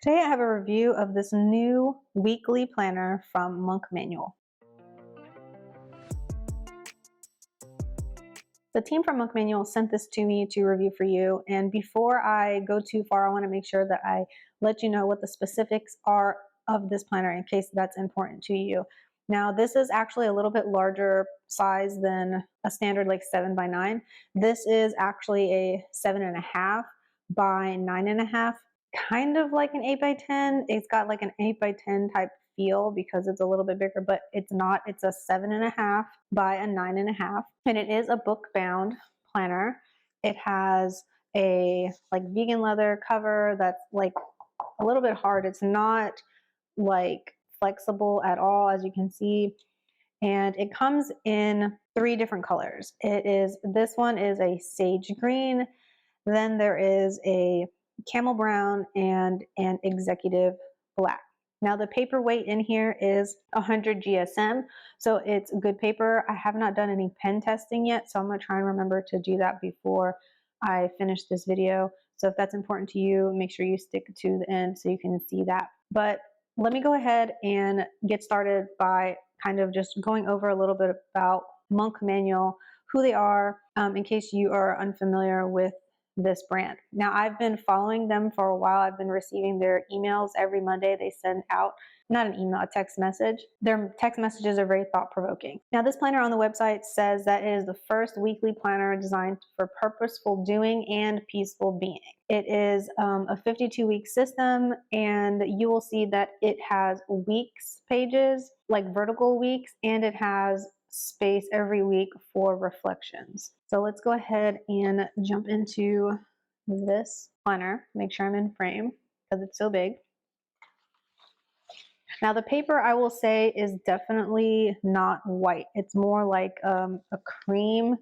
Today I have a review of this new weekly planner from Monk Manual. The team from Monk Manual sent this to me to review for you, and before I go too far, I want to make sure that I let you know what the specifics are of this planner in case that's important to you. Now, this is actually a little bit larger size than a standard like 7x9. This is actually a 7.5 by 9.5, kind of like an 8x10. It's got like an 8x10 type feel because it's a little bit bigger, but it's not. It's a 7.5 by a 9.5, and it is a book bound planner. It has a like vegan leather cover that's like a little bit hard. It's not like flexible at all, as you can see. And it comes in 3 different colors. This one is a sage green, then there is a camel brown and an executive black. Now the paper weight in here is 100 GSM, so it's good paper. I have not done any pen testing yet, so I'm gonna try and remember to do that before I finish this video. So if that's important to you, make sure you stick to the end so you can see that. But let me go ahead and get started by kind of just going over a little bit about Monk Manual, who they are, in case you are unfamiliar with this brand. Now, I've been following them for a while. I've been receiving their emails every Monday. They send out, not an email, a text message. Their text messages are very thought-provoking. Now, this planner on the website says that it is the first weekly planner designed for purposeful doing and peaceful being. It is a 52-week system, and you will see that it has weeks pages, like vertical weeks, and it has space every week for reflections. So let's go ahead and jump into this planner. Make sure I'm in frame because it's so big. Now the paper, I will say, is definitely not white. It's more like a cream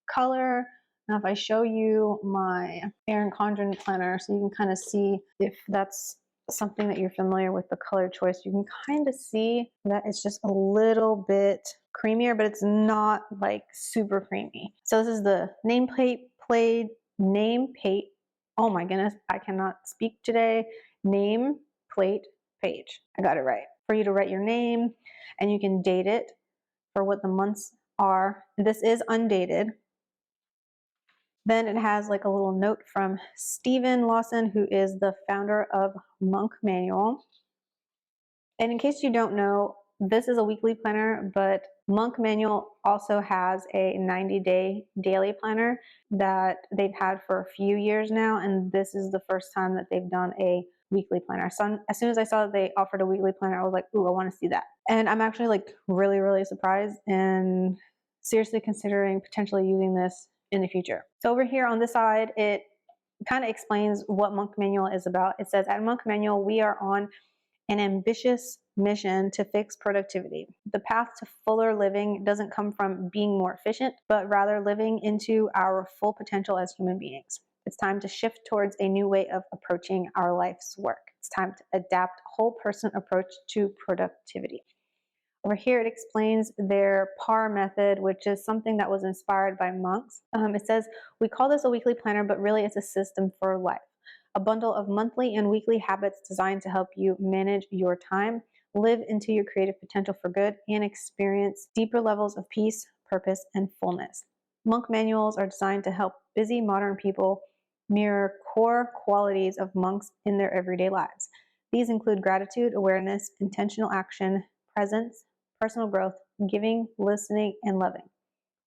color. Now if I show you my Erin Condren planner so you can kind of see if that's something that you're familiar with, the color choice, you can kind of see that it's just a little bit creamier, but it's not like super creamy. So this is the oh my goodness, I cannot speak today. Nameplate page. I got it right. For you to write your name, and you can date it for what the months are. This is undated. Then it has like a little note from Stephen Lawson, who is the founder of Monk Manual. And in case you don't know, this is a weekly planner, but Monk Manual also has a 90-day daily planner that they've had for a few years now, and this is the first time that they've done a weekly planner. So as soon as I saw that they offered a weekly planner, I was like, ooh, I want to see that. And I'm actually like really, really surprised and seriously considering potentially using this in the future. So over here on this side, it kind of explains what Monk Manual is about. It says, at Monk Manual, we are on an ambitious mission to fix productivity. The path to fuller living doesn't come from being more efficient, but rather living into our full potential as human beings. It's time to shift towards a new way of approaching our life's work. It's time to adapt a whole person approach to productivity. Over here, it explains their PAR method, which is something that was inspired by monks. It says, we call this a weekly planner, but really it's a system for life. A bundle of monthly and weekly habits designed to help you manage your time, live into your creative potential for good, and experience deeper levels of peace, purpose, and fullness. Monk manuals are designed to help busy modern people mirror core qualities of monks in their everyday lives. These include gratitude, awareness, intentional action, presence, personal growth, giving, listening, and loving.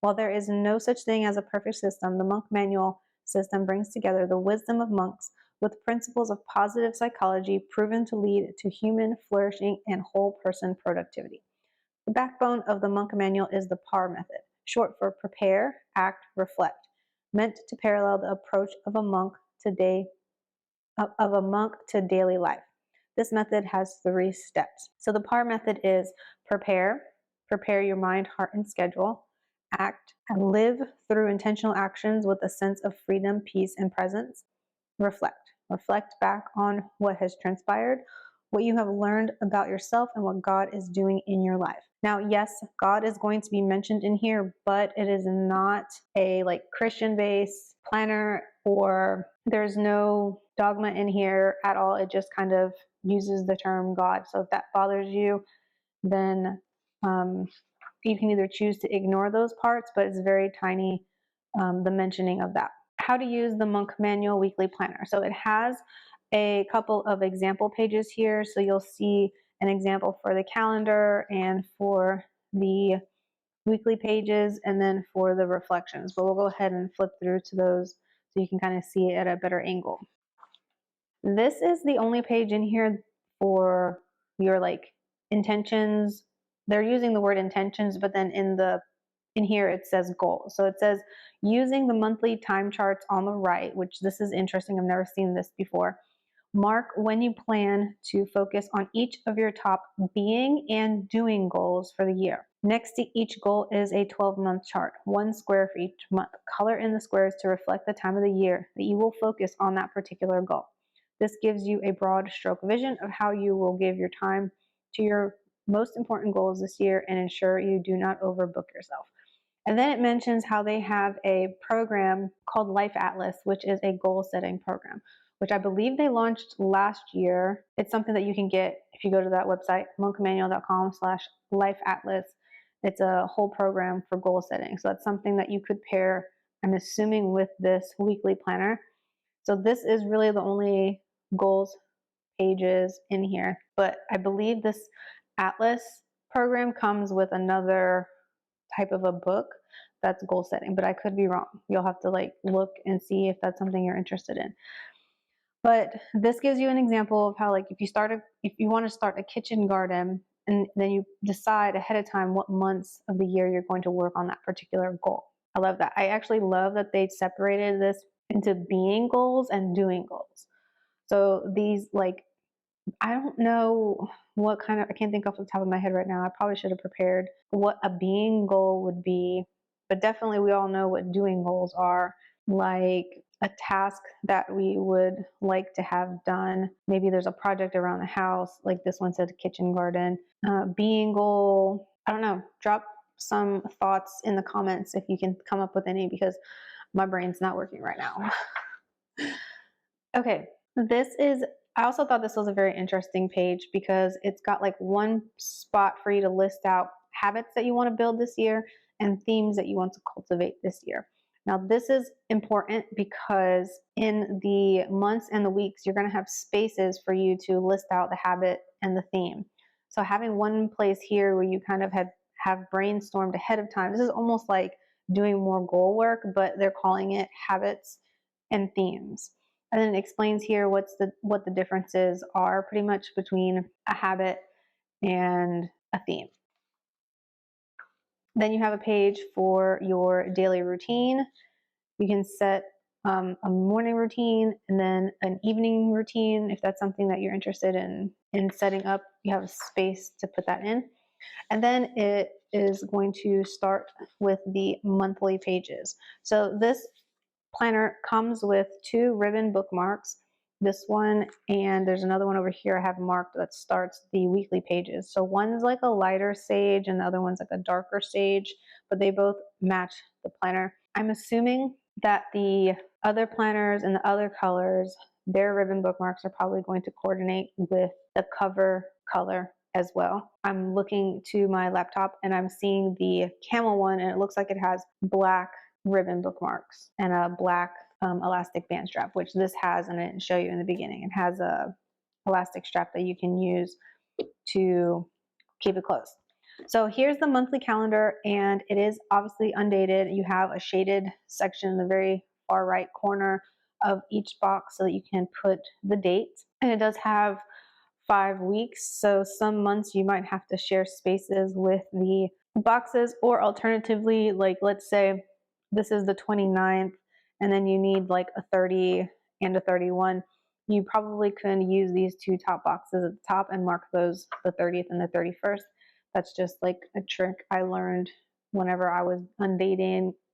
While there is no such thing as a perfect system, the Monk Manual system brings together the wisdom of monks with principles of positive psychology proven to lead to human flourishing and whole person productivity. The backbone of the Monk Manual is the PAR method, short for prepare, act, reflect, meant to parallel the approach of a monk to daily life. This method has 3 steps. So the PAR method is prepare your mind, heart, and schedule. Act and live through intentional actions with a sense of freedom, peace, and presence. Reflect back on what has transpired, what you have learned about yourself, and what God is doing in your life. Now, yes, God is going to be mentioned in here, but it is not a like Christian-based planner, or there's no dogma in here at all. It just kind of uses the term God. So if that bothers you, then you can either choose to ignore those parts, but it's very tiny, the mentioning of that. How to use the Monk Manual Weekly Planner. So it has a couple of example pages here. So you'll see an example for the calendar and for the weekly pages, and then for the reflections. But we'll go ahead and flip through to those so you can kind of see it at a better angle. This is the only page in here for your like intentions. They're using the word intentions, but then in here it says goals. So it says using the monthly time charts on the right, which this is interesting. I've never seen this before. Mark when you plan to focus on each of your top being and doing goals for the year. Next to each goal is a 12-month chart, 1 square for each month. Color in the squares to reflect the time of the year that you will focus on that particular goal. This gives you a broad stroke vision of how you will give your time to your most important goals this year and ensure you do not overbook yourself. And then it mentions how they have a program called Life Atlas, which is a goal setting program, which I believe they launched last year. It's something that you can get if you go to that website, monkmanual.com/lifeatlas. It's a whole program for goal setting. So that's something that you could pair, I'm assuming, with this weekly planner. So this is really the only goals pages in here, but I believe this Atlas program comes with another type of a book that's goal setting, but I could be wrong. You'll have to like look and see if that's something you're interested in. But this gives you an example of how, like, if you want to start a kitchen garden, and then you decide ahead of time what months of the year you're going to work on that particular goal. I love that. I actually love that they separated this into being goals and doing goals. So these, like, I don't know what kind of, I can't think off the top of my head right now. I probably should have prepared what a being goal would be, but definitely we all know what doing goals are, like a task that we would like to have done. Maybe there's a project around the house, like this one said kitchen garden. Being goal, I don't know, drop some thoughts in the comments if you can come up with any, because my brain's not working right now. Okay, I also thought this was a very interesting page because it's got like one spot for you to list out habits that you want to build this year and themes that you want to cultivate this year. Now, this is important because in the months and the weeks, you're going to have spaces for you to list out the habit and the theme. So having one place here where you kind of have brainstormed ahead of time, this is almost like doing more goal work, but they're calling it habits and themes. And then it explains here what the differences are pretty much between a habit and a theme. Then you have a page for your daily routine. You can set a morning routine and then an evening routine if that's something that you're interested in setting up. You have a space to put that in. And then it is going to start with the monthly pages. So this planner comes with 2 ribbon bookmarks. This one, and there's another one over here I have marked that starts the weekly pages. So one's like a lighter sage and the other one's like a darker sage, but they both match the planner. I'm assuming that the other planners and the other colors, their ribbon bookmarks are probably going to coordinate with the cover color as well. I'm looking to my laptop and I'm seeing the camel one, and it looks like it has black ribbon bookmarks and a black elastic band strap, which this has, and I didn't show you in the beginning. It has a elastic strap that you can use to keep it closed. So here's the monthly calendar, and it is obviously undated. You have a shaded section in the very far right corner of each box so that you can put the date. And it does have 5 weeks, so some months you might have to share spaces with the boxes, or alternatively, like let's say this is the 29th and then you need like a 30 and a 31. You probably can use these 2 top boxes at the top and mark those the 30th and the 31st. That's just like a trick I learned whenever I was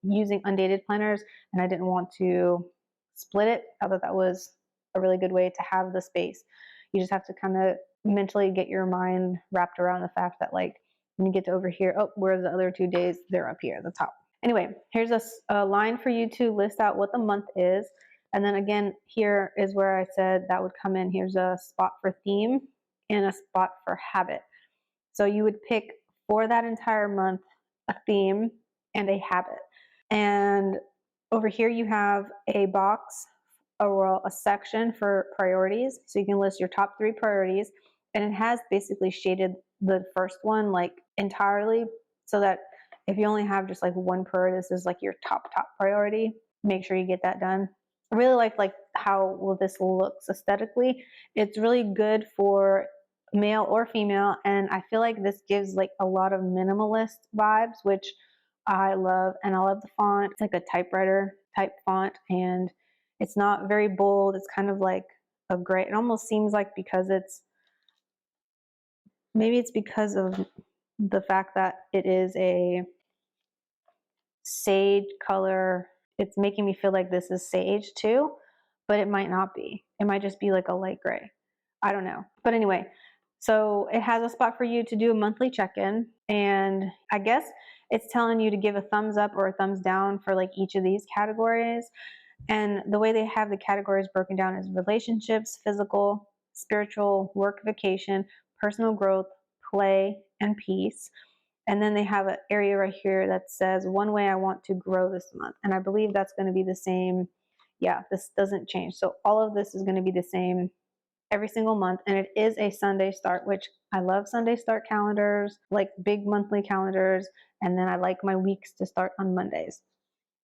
using undated planners, and I didn't want to split it. I thought that was a really good way to have the space. You just have to kind of mentally get your mind wrapped around the fact that, like, when you get to over here, oh, where's the other 2 days? They're up here at the top. Anyway, here's a line for you to list out what the month is. And then again, here is where I said that would come in. Here's a spot for theme and a spot for habit. So you would pick for that entire month a theme and a habit. And over here you have a box or a section for priorities. So you can list your top 3 priorities. And it has basically shaded the first one like entirely so that if you only have just like one priority, this is like your top priority. Make sure you get that done. I really like how well this looks aesthetically. It's really good for male or female, and I feel like this gives like a lot of minimalist vibes, which I love. And I love the font. It's like a typewriter type font, and it's not very bold. It's kind of like a gray. It almost seems like because maybe it's because of the fact that it is a sage color. It's making me feel like this is sage too, but it might not be. It might just be like a light gray. I don't know. But anyway, so it has a spot for you to do a monthly check-in, and I guess it's telling you to give a thumbs up or a thumbs down for like each of these categories. And the way they have the categories broken down is relationships, physical, spiritual, work, vacation, personal growth, play, and peace. And then they have an area right here that says one way I want to grow this month. And I believe that's going to be the same. Yeah, this doesn't change. So all of this is going to be the same every single month. And it is a Sunday start, which I love Sunday start calendars, like big monthly calendars. And then I like my weeks to start on Mondays,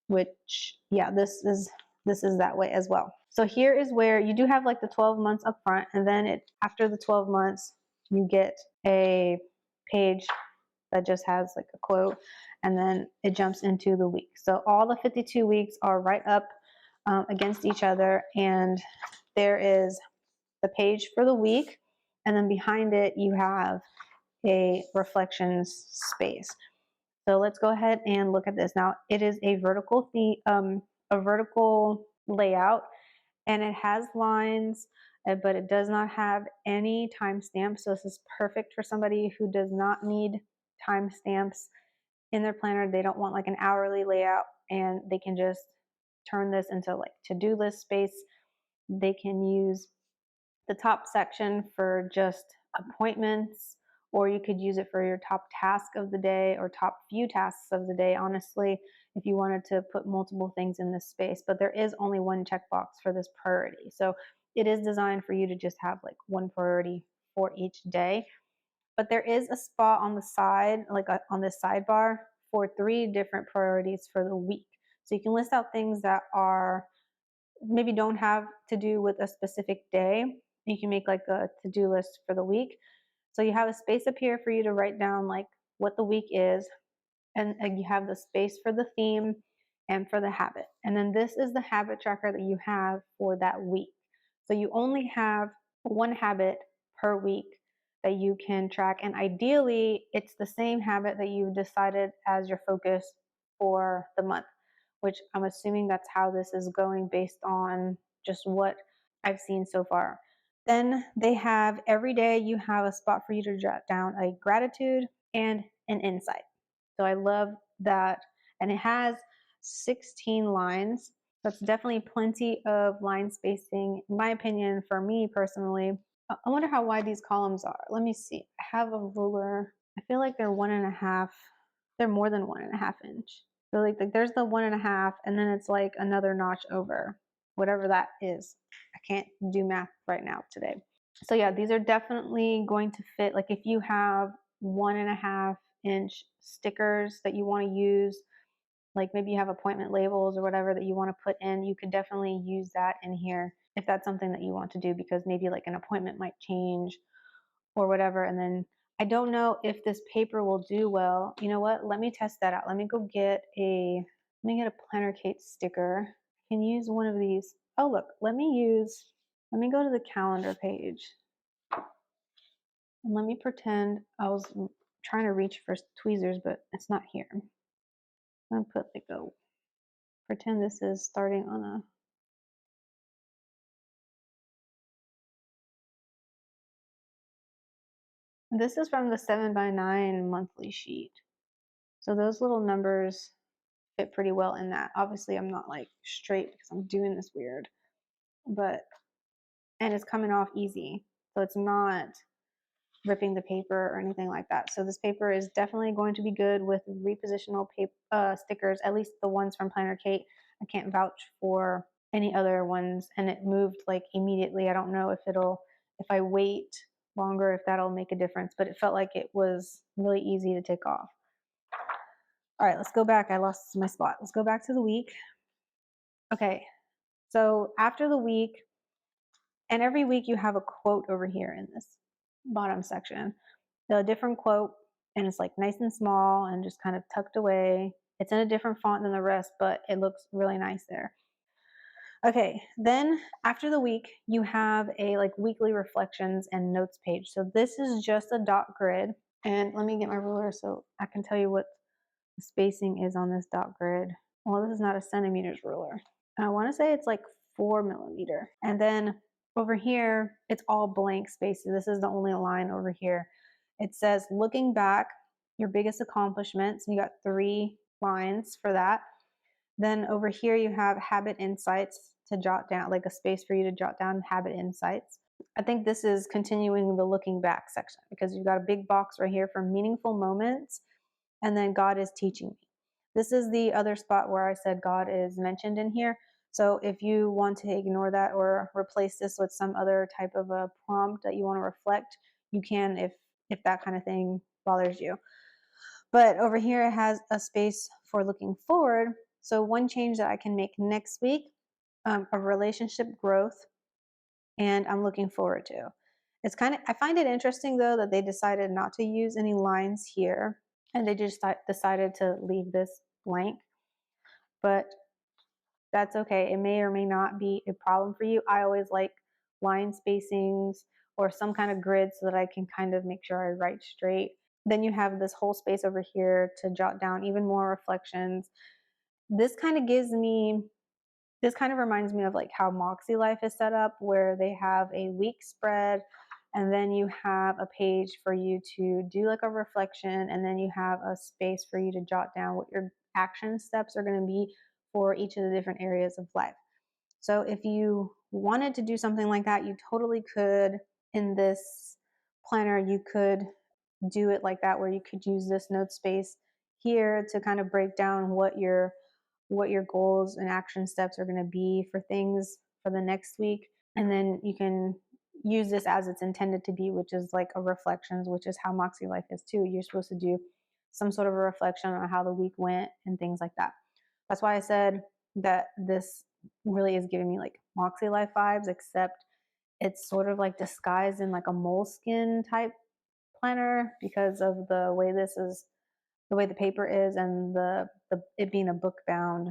which yeah, this is that way as well. So here is where you do have like the 12 months up front, and then after the 12 months, you get a page that just has like a quote, and then it jumps into the week. So all the 52 weeks are right up against each other, and there is the page for the week, and then behind it you have a reflections space. So let's go ahead and look at this. Now it is a vertical layout, and it has lines, but it does not have any timestamps. So this is perfect for somebody who does not need timestamps in their planner. They don't want like an hourly layout, and they can just turn this into like to-do list space. They can use the top section for just appointments, or you could use it for your top task of the day or top few tasks of the day, honestly, if you wanted to put multiple things in this space. But there is only one checkbox for this priority. So it is designed for you to just have like one priority for each day. But there is a spot on the side, like on this sidebar, for 3 different priorities for the week. So you can list out things that are maybe don't have to do with a specific day. You can make like a to-do list for the week. So you have a space up here for you to write down like what the week is, and you have the space for the theme and for the habit. And then this is the habit tracker that you have for that week. So you only have one habit per week that you can track, and ideally it's the same habit that you've decided as your focus for the month, which I'm assuming that's how this is going based on just what I've seen so far. Then they have every day you have a spot for you to jot down a gratitude and an insight. So I love that. And it has 16 lines. That's definitely plenty of line spacing, in my opinion, for me personally. I wonder how wide these columns are. Let me see. I have a ruler. I feel like they're 1.5. They're more than 1.5 inch. So like there's the 1.5, and then it's like another notch over, whatever that is. I can't do math right now today. So yeah, these are definitely going to fit. Like if you have 1.5 inch stickers that you want to use, like maybe you have appointment labels or whatever that you want to put in, you could definitely use that in here if that's something that you want to do, because maybe like an appointment might change or whatever. And then I don't know if this paper will do well. You know what? Let me test that out. Let me get a planner Kate sticker. I can use one of these. Oh look, let me go to the calendar page. And let me pretend I was trying to reach for tweezers, but it's not here. I'm gonna put like pretend this is starting on a, this is from the 7x9 monthly sheet. So those little numbers fit pretty well in that. Obviously I'm not like straight because I'm doing this weird, and it's coming off easy. So it's not ripping the paper or anything like that. So this paper is definitely going to be good with repositional paper stickers, at least the ones from Planner Kate. I can't vouch for any other ones, and it moved like immediately. I don't know if I wait longer, if that'll make a difference, but it felt like it was really easy to take off. All right, let's go back. I lost my spot. Let's go back to the week. Okay, so after the week, and every week you have a quote over here in this bottom section. A different quote, and it's like nice and small and just kind of tucked away. It's in a different font than the rest, but it looks really nice there. Okay, then after the week, you have a like weekly reflections and notes page. So this is just a dot grid. And let me get my ruler so I can tell you what the spacing is on this dot grid. Well, this is not a centimeters ruler. I want to say it's like 4 millimeter. And then over here, it's all blank spaces. This is the only line over here. It says, looking back, your biggest accomplishments. You got 3 lines for that. Then over here, you have habit insights to jot down, like a space for you to jot down habit insights. I think this is continuing the looking back section because you've got a big box right here for meaningful moments. And then God is teaching me. This is the other spot where I said God is mentioned in here. So if you want to ignore that or replace this with some other type of a prompt that you want to reflect, you can if that kind of thing bothers you. But over here it has a space for looking forward. So one change that I can make next week, a relationship growth, and I'm looking forward to. It's kind of, I find it interesting though that they decided not to use any lines here and they just decided to leave this blank. But that's okay. It may or may not be a problem for you. I always like line spacings or some kind of grid so that I can kind of make sure I write straight. Then you have this whole space over here to jot down even more reflections. This kind of reminds me of like how Moxie Life is set up, where they have a week spread and then you have a page for you to do like a reflection, and then you have a space for you to jot down what your action steps are going to be for each of the different areas of life. So if you wanted to do something like that, you totally could. In this planner, you could do it like that, where you could use this note space here to kind of break down what your goals and action steps are going to be for things for the next week. And then you can use this as it's intended to be, which is like a reflections, which is how Moxie Life is too. You're supposed to do some sort of a reflection on how the week went and things like that. That's why I said that this really is giving me like Moxie Life vibes, except it's sort of like disguised in like a moleskin type planner because of the way the paper is, and it being a book bound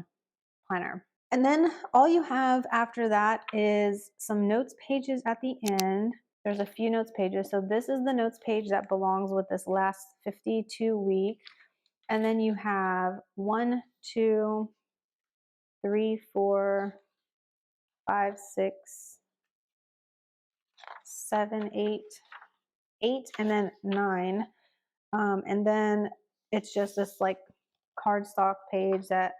planner. And then all you have after that is some notes pages at the end. There's a few notes pages. So this is the notes page that belongs with this last 52 week. And then you have 1, 2, 3, 4, 5, 6, 7, 8, and then 9. And then it's just this like cardstock page that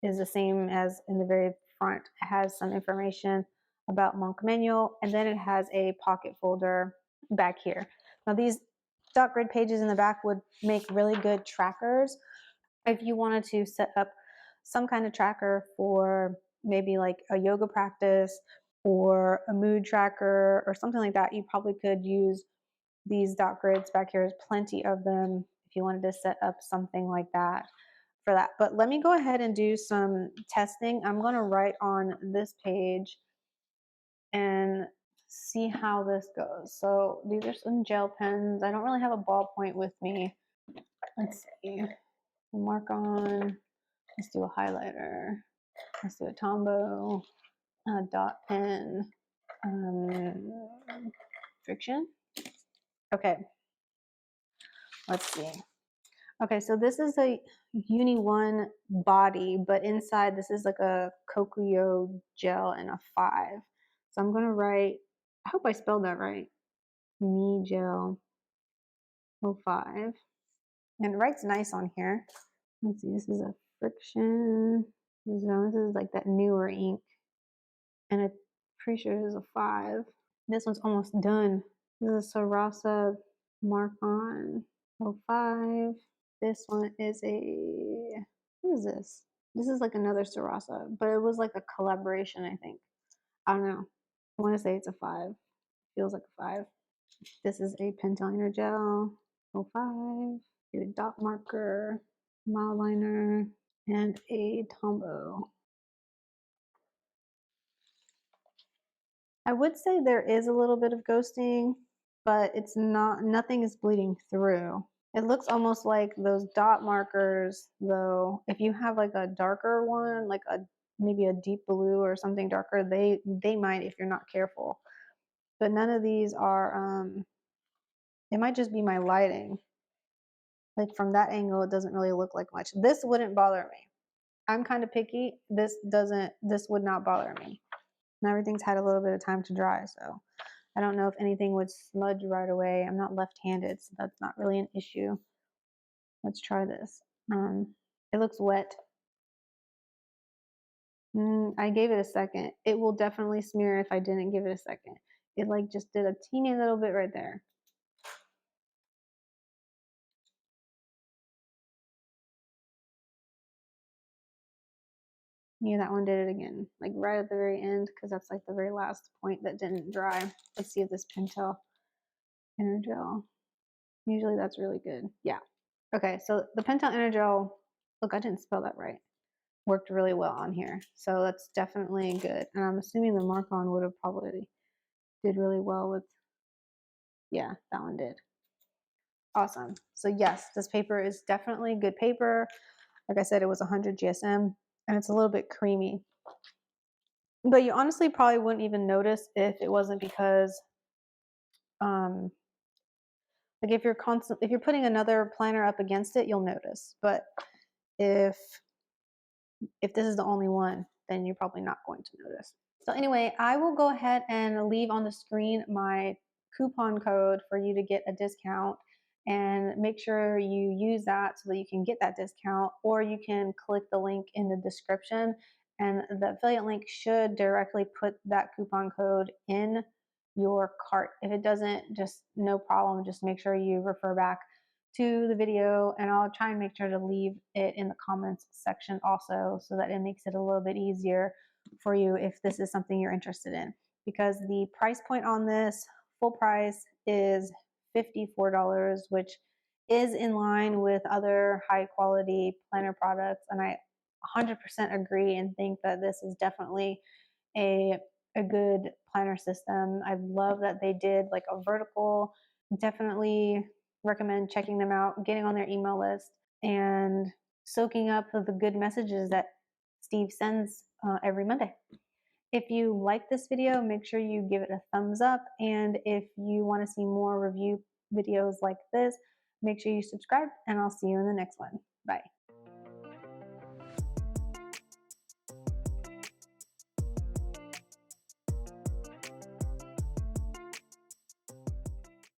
is the same as in the very front. It has some information about Monk Manual, and then it has a pocket folder back here. Now these dot grid pages in the back would make really good trackers if you wanted to set up some kind of tracker for maybe like a yoga practice or a mood tracker or something like that. You probably could use these dot grids back here. There's plenty of them if you wanted to set up something like that for that. But let me go ahead and do some testing. I'm going to write on this page and see how this goes. So these are some gel pens. I don't really have a ballpoint with me. Let's see. Mark on. Let's do a highlighter. Let's do a Tombow, a dot pen, friction. Okay. Let's see. Okay, so this is a Uni 1 body, but inside this is like a Kokuyo gel and a 5. So I'm going to write, I hope I spelled that right, Me Gel 05. And it writes nice on here. Let's see, this is a Friction. So this is like that newer ink, and I'm pretty sure this is a 5. This one's almost done. This is Sarasa Mark on 05. This one is a, what is this? This is like another Sarasa, but it was like a collaboration, I think. I don't know. I want to say it's a 5. Feels like a 5. This is a Pentel Liner Gel 05. A dot marker, mile liner, and a Tombow. I would say there is a little bit of ghosting, but it's not, nothing is bleeding through. It looks almost like those dot markers, though. If you have like a darker one, like a maybe a deep blue or something darker, they might if you're not careful. But none of these are. It might just be my lighting. Like from that angle, it doesn't really look like much. This wouldn't bother me. I'm kind of picky. This would not bother me. And everything's had a little bit of time to dry, so I don't know if anything would smudge right away. I'm not left-handed, so that's not really an issue. Let's try this. It looks wet. I gave it a second. It will definitely smear if I didn't give it a second. It like just did a teeny little bit right there. Yeah, that one did it again, like right at the very end, because that's like the very last point that didn't dry. Let's see if this Pentel Inner Gel. Usually that's really good. Yeah. Okay, so the Pentel Inner Gel, look, I didn't spell that right. Worked really well on here. So that's definitely good. And I'm assuming the mark-on would have probably did really well with, yeah, that one did. Awesome. So yes, this paper is definitely good paper. Like I said, it was 100 GSM, and it's a little bit creamy. But you honestly probably wouldn't even notice if it wasn't because, like if you're putting another planner up against it, you'll notice. But if this is the only one, then you're probably not going to notice. So anyway, I will go ahead and leave on the screen my coupon code for you to get a discount, and make sure you use that so that you can get that discount, or you can click the link in the description, and the affiliate link should directly put that coupon code in your cart. If it doesn't, just no problem. Just make sure you refer back to the video, and I'll try and make sure to leave it in the comments section also, so that it makes it a little bit easier for you if this is something you're interested in. Because the price point on this, full price, is $54, which is in line with other high quality planner products, and I 100% agree and think that this is definitely a good planner system. I love that they did like a vertical. Definitely recommend checking them out, getting on their email list, and soaking up the good messages that Steve sends every Monday. If you like this video, make sure you give it a thumbs up. And if you want to see more review videos like this, make sure you subscribe, and I'll see you in the next one. Bye.